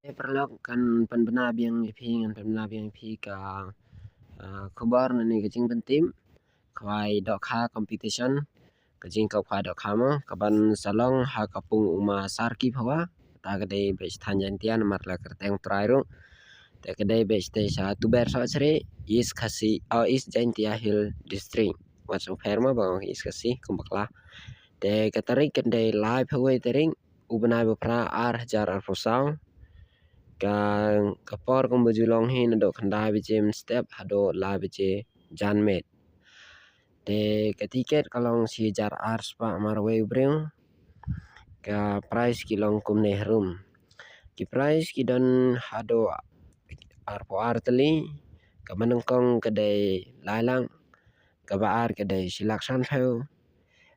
Perlok kan penbenar yang IP ngan penbenar yang IP ka khabar ni kajing pentim khwai dok kha competition kajing ka khwai dok kha mo kaban salong ha kapung uma sarki phawa ta kadai bech thanjan tian marla kerteng trairo te kadai bech te sa tuber sa sre is khasi is jaintia hill district wat so ferma bang is khasi kumbakla te katarik kadai lai phawai tering ubnai bapra ar hajar ar posau kapor kung bajulong hin do khandai bije step hado la bije janmet te ketiket kalong si jar ars pa marwe breng ka price kilong kum nehrum ki price kidon hado ar po ar tali ka manengkong kadai lalang ka ba ar kadai silaksan pheu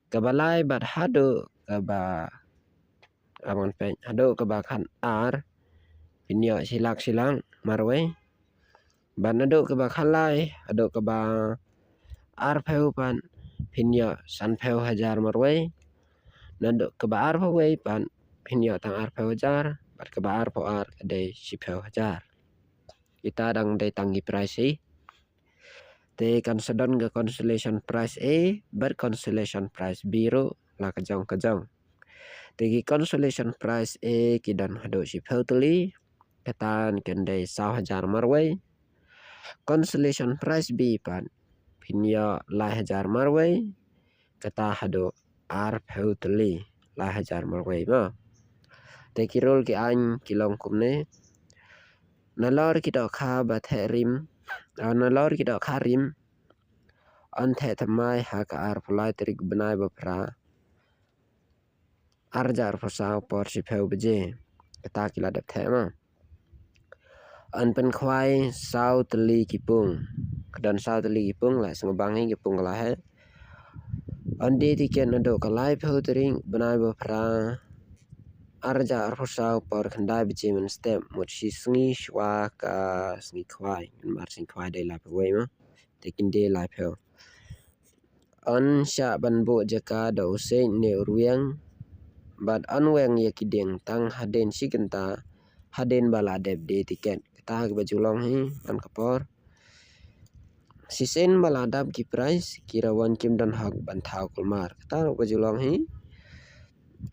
ka balai bat hado ka ba amon pe hado ka ba khan ar pinyo silak silang marwe ban ado ka ba khalai ado ka ba ar pheu pan pinyo san pheu hajar marwe nado ka ba ar pheu pan pinyo tang ar pheu hajar bat ka ba ar po ar kadai si pheu hajar ita dang dai tangi price te kan sedon ga constellation price ber constellation price biru la kajong kajong te ki constellation price kidan hado si pheu tali katan kendai 10,000 marwe constellation price B pan pinyo lai hajar marwe kata hado ar pheu tali lai hajar marwe ma te kirol ki an kilong kumne nalor ki do kha ba the rim nalor ki do kha rim an the thamai ha ka ar pulai trik banai bapra arjar phasau por si pheu bje kata kila dap the ma an pen khwai south li kipung dan south li kipung la sing bang hi kipung la he an de tiken ado kalai pheu tring banai bapra arja arphasau por khandai bje men step mot si sngi shwa ka sngi khwai mar sing khwai dai la phwe ma tekin de la pheu an sha ban bo jaka do se ne ruang bat an weng ye kideng tang haden sikenta haden bala dep de tiket ta bajulong hi an kapor sisen bala dap ki price kirawan kim dan hak ban thau kulmar ta bajulong hi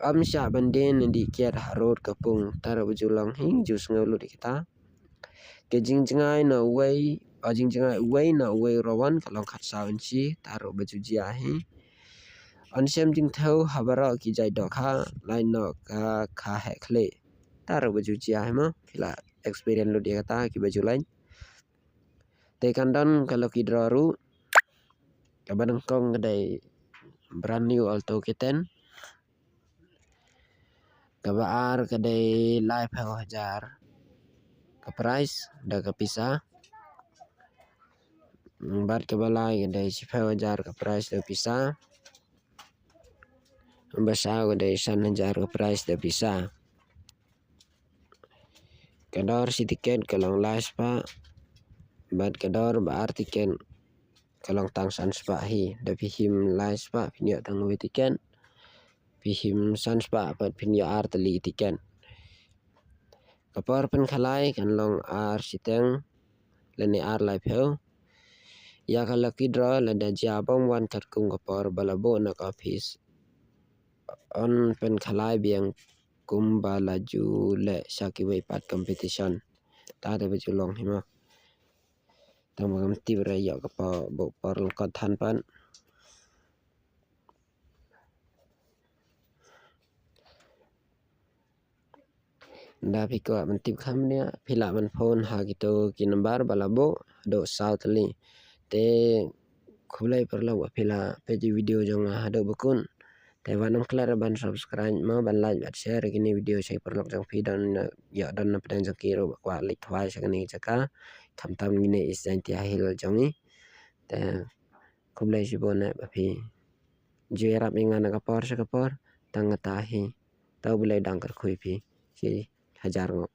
am sha banden di kiat harot kapung tar bajulong hi jus ngolu dikita ke jingjingai na wei jingjingai wei na wei rawan kalong khat sa unchi taro bajujia hi an sem jing thau habara ki jai do kha line no ka kha he khle taro bajujia hi ma khila experience lu dia kata ki baju lain te kandan kalau ki draru kabadang kong kadai brand new alto kiten kabar kadai live hajar ka price da ka pisa bat ka balai kadai si hajar ka price da pisa basa kadai san hajar ka price da pisa kador si tiket kalong las pa bat kador ba artiken kalong tang san spa hi da pihim las pa pinyo tang we tiken pihim san spa pat pinyo ar tali tiken kapor pen khalai kan long ar siteng lene ar lai pheu ya kalaki draw la da jabong wan kat kung kapor balabo na office on pen khalai biang kumba laju le saki wei pat competition ta de bajulong hima tang magam tibra ya ka pa bo par ka than pan da piko mentip khamnya phila man phone ha gitu ki number balabo do south li te khulai perlo phila pe video jong ha do bukun te wanam klar ban subscribe ma ban like ban share kini video sai perlok jong phi dan ya dan na pedang jong kiro kwa lik thwai sakani jaka tham tam ni is jantia hil jongi te khulai sibona ba phi jerap ingana kapor sa kapor tang ta hi tau bulai dang kar khui phi si hajar ngo